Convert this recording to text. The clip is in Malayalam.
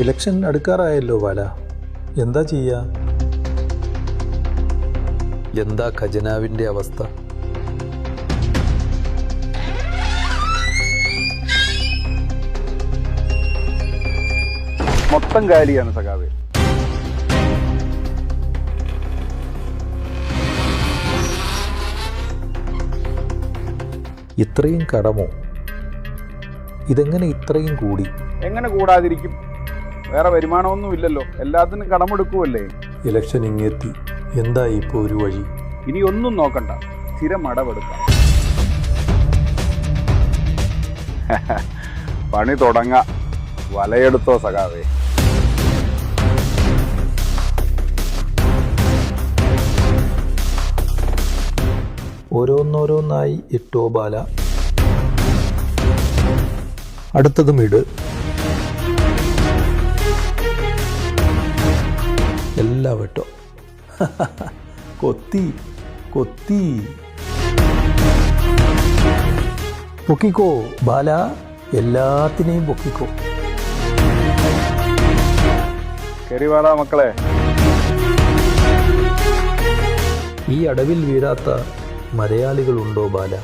ഇലക്ഷൻ അടുക്കാറായല്ലോ ബാല, എന്താ ചെയ്യാ? എന്താ ഖജനാവിൻ്റെ അവസ്ഥ? മൊത്തം കാലിയാണ് സഖാവേ. ഇത്രയും കടമോ? ഇതെങ്ങനെ ഇത്രയും കൂടി? എങ്ങനെ കൂടാതിരിക്കും? വേറെ വരുമാനമൊന്നും ഇല്ലല്ലോ, എല്ലാത്തിനും കടമെടുക്കുമല്ലേ. ഇലക്ഷൻ ഇങ്ങെത്തി, എന്താ ഇപ്പോൾ ഒരു വഴി? ഇനി ഒന്നും നോക്കണ്ട, സ്ഥിരം അടവെടുക്കാം. പണി തുടങ്ങാം. വലയെടുത്തോ സഖാവേ. ഓരോന്നോരോന്നായി ഇട്ടോ ബാല. അടുത്തതും ഇട്. എല്ലാം ഇട്ടോ. കൊത്തി കൊത്തി. പൊക്കിക്കോ ബാല, എല്ലാത്തിനെയും പൊക്കിക്കോ. കരിവാള മക്കളെ. ഈ അടവിൽ വീഴാത്ത മലയാളികളുണ്ടോ ബാല?